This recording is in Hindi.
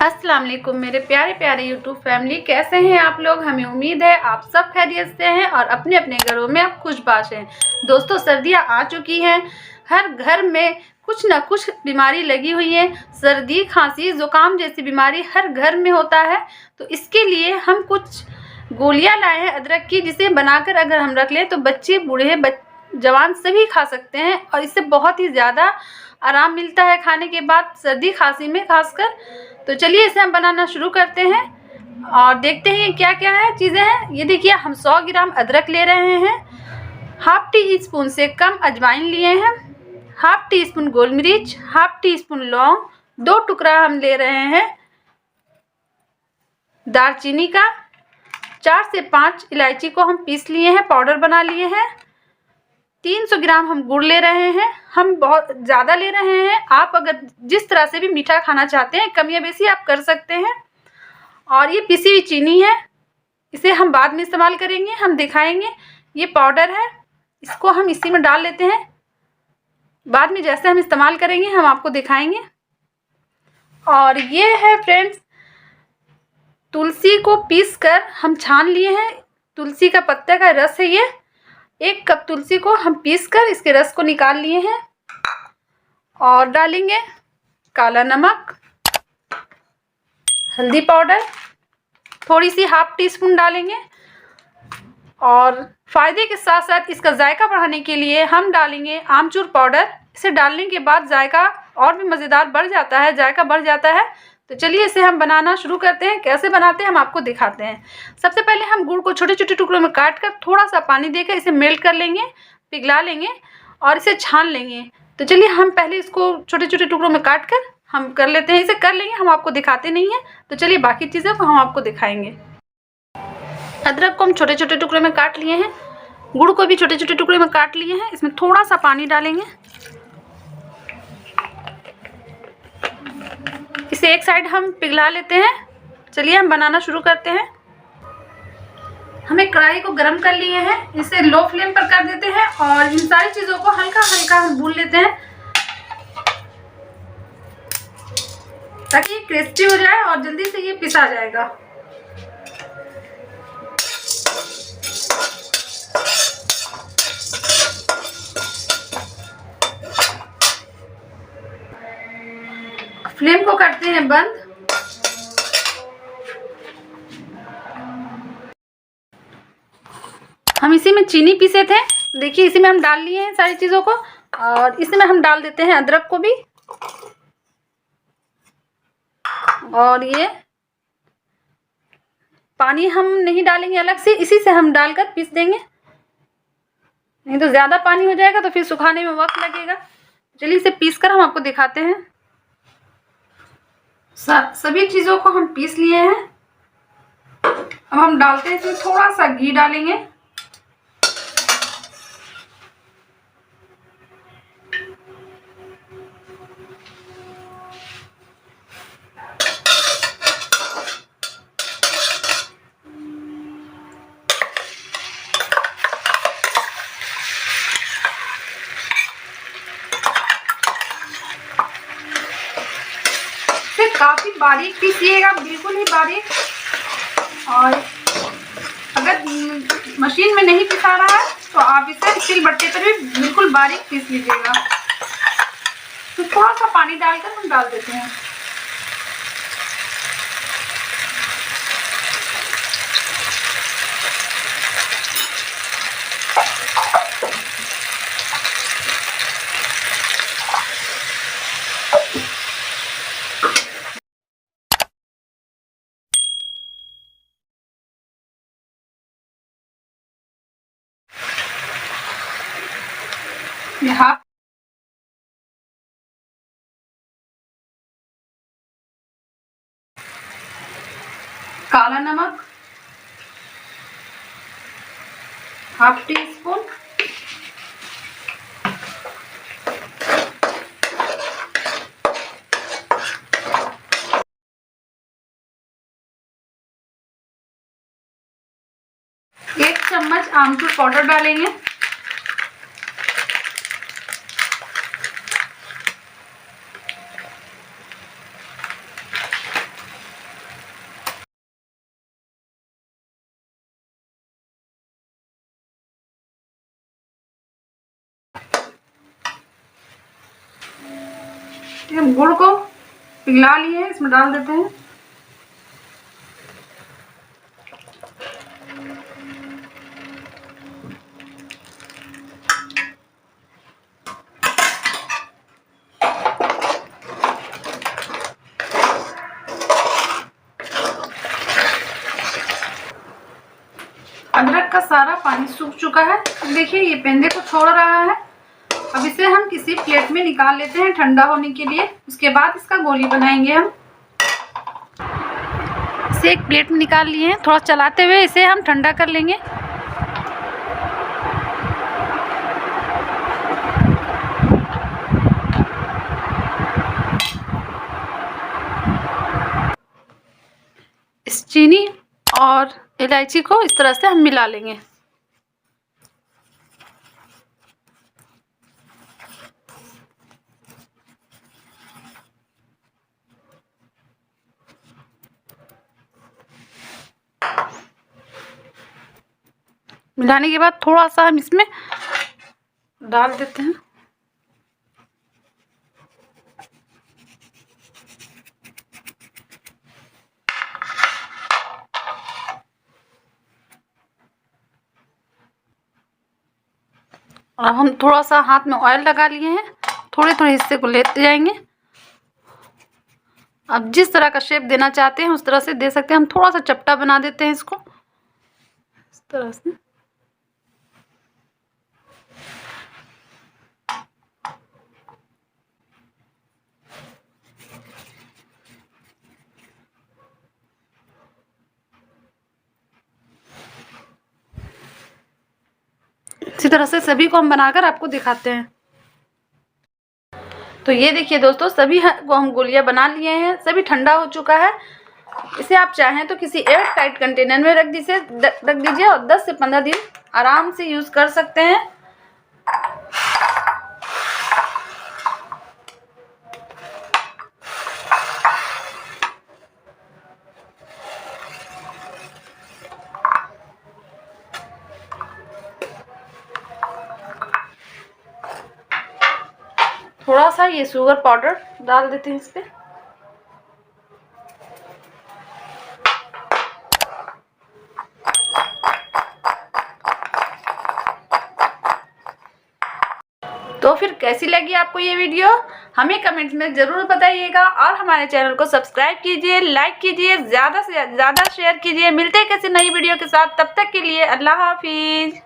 अस्सलाम वालेकुम मेरे प्यारे प्यारे यूट्यूब फैमिली, कैसे हैं आप लोग। हमें उम्मीद है आप सब खैरियत से हैं और अपने अपने घरों में आप खुशबाश हैं। दोस्तों, सर्दियां आ चुकी हैं। हर घर में कुछ ना कुछ बीमारी लगी हुई है। सर्दी, खांसी, जुकाम जैसी बीमारी हर घर में होता है। तो इसके लिए हम कुछ गोलियां लाए हैं अदरक की, जिसे बनाकर अगर हम रख लें तो बच्चे, बूढ़े, जवान सभी खा सकते हैं और इससे बहुत ही ज़्यादा आराम मिलता है खाने के बाद, सर्दी खांसी में खासकर। तो चलिए इसे हम बनाना शुरू करते हैं और देखते हैं क्या क्या है चीज़ें हैं। ये देखिए, हम 100 ग्राम अदरक ले रहे हैं, हाफ टी स्पून से कम अजवाइन लिए हैं, हाफ टी स्पून गोल मिर्च, हाफ टी स्पून लौंग, 2 टुकड़ा हम ले रहे हैं दालचीनी का, 4 से 5 इलायची को हम पीस लिए हैं, पाउडर बना लिए हैं। 300 ग्राम हम गुड़ ले रहे हैं। हम बहुत ज़्यादा ले रहे हैं, आप अगर जिस तरह से भी मीठा खाना चाहते हैं कम या बेसी आप कर सकते हैं। और ये पिसी हुई चीनी है, इसे हम बाद में इस्तेमाल करेंगे, हम दिखाएंगे। ये पाउडर है, इसको हम इसी में डाल लेते हैं, बाद में जैसे हम इस्तेमाल करेंगे हम आपको दिखाएंगे। और ये है फ्रेंड्स, तुलसी को पीस कर हम छान लिए हैं, तुलसी का पत्ते का रस है ये। 1 कप तुलसी को हम पीस कर इसके रस को निकाल लिए हैं। और डालेंगे काला नमक, हल्दी पाउडर थोड़ी सी, हाफ टी स्पून डालेंगे। और फ़ायदे के साथ साथ इसका जायका बढ़ाने के लिए हम डालेंगे आमचूर पाउडर। इसे डालने के बाद जायका और भी मज़ेदार बढ़ जाता है, जायका बढ़ जाता है। तो चलिए इसे हम बनाना शुरू करते हैं। कैसे बनाते हैं हम आपको दिखाते हैं। सबसे पहले हम गुड़ को छोटे छोटे टुकड़ों में काट कर थोड़ा सा पानी देकर इसे मेल्ट कर लेंगे, पिघला लेंगे और इसे छान लेंगे। तो चलिए हम पहले इसको छोटे छोटे टुकड़ों में काट कर हम कर लेते हैं, इसे कर लेंगे, हम आपको दिखाते नहीं हैं। तो चलिए बाकी चीज़ें को हम आपको दिखाएंगे। अदरक को हम छोटे छोटे टुकड़े में काट लिए हैं, गुड़ को भी छोटे छोटे टुकड़े में काट लिए हैं। इसमें थोड़ा सा पानी डालेंगे, इसे एक साइड हम पिघला लेते हैं। चलिए हम बनाना शुरू करते हैं। हमें कढ़ाई को गरम कर लिए हैं, इसे लो फ्लेम पर कर देते हैं और इन सारी चीज़ों को हल्का हल्का हम भून लेते हैं ताकि ये क्रिस्पी हो जाए और जल्दी से ये पिसा जाएगा। फ्लेम को करते हैं बंद। हम इसी में चीनी पीसे थे, देखिए इसी में हम डाल लिए हैं सारी चीज़ों को और इसमें हम डाल देते हैं अदरक को भी। और ये पानी हम नहीं डालेंगे अलग से, इसी से हम डालकर पीस देंगे, नहीं तो ज़्यादा पानी हो जाएगा तो फिर सुखाने में वक्त लगेगा। चलिए इसे पीस कर हम आपको दिखाते हैं। सभी चीज़ों को हम पीस लिए हैं। अब हम डालते हैं, इसमें थोड़ा सा घी डालेंगे। काफी बारीक पीसिएगा, बिल्कुल ही बारीक। और अगर मशीन में नहीं पिसा रहा है तो आप इसे सिलबट्टे पर भी बिल्कुल बारीक पीस लीजिएगा। तो थोड़ा सा पानी डालकर हम डाल देते हैं। यहाँ काला नमक हाफ टी स्पून, एक चम्मच आमचूर पाउडर डालेंगे, हम गुड़ को पिघला लिए हैं, इसमें डाल देते हैं। अदरक का सारा पानी सूख चुका है। देखिए ये पेंदे को छोड़ रहा है। अब इसे हम किसी प्लेट में निकाल लेते हैं ठंडा होने के लिए। उसके बाद इसका गोली बनाएंगे हम। इसे एक प्लेट में निकाल लिए हैं। थोड़ा चलाते हुए इसे हम ठंडा कर लेंगे। इस चीनी और इलायची को इस तरह से हम मिला लेंगे। मिलाने के बाद थोड़ा सा हम इसमें डाल देते हैं। और हम थोड़ा सा हाथ में ऑयल लगा लिए हैं। थोड़े थोड़े हिस्से को लेते जाएंगे। अब जिस तरह का शेप देना चाहते हैं उस तरह से दे सकते हैं। हम थोड़ा सा चपटा बना देते हैं इसको इस तरह से। इसी तरह से सभी को हम बनाकर आपको दिखाते हैं। तो ये देखिए दोस्तों, सभी को हम गोलियां बना लिए हैं। सभी ठंडा हो चुका है। इसे आप चाहें तो किसी एयर टाइट कंटेनर में रख दीजिए और 10 से 15 दिन आराम से यूज कर सकते हैं। थोड़ा सा ये शुगर पाउडर डाल देते हैं इस पे। तो फिर कैसी लगी आपको ये वीडियो, हमें कमेंट्स में ज़रूर बताइएगा। और हमारे चैनल को सब्सक्राइब कीजिए, लाइक कीजिए, ज़्यादा से ज़्यादा शेयर कीजिए। मिलते हैं किसी नई वीडियो के साथ। तब तक के लिए अल्लाह हाफिज़।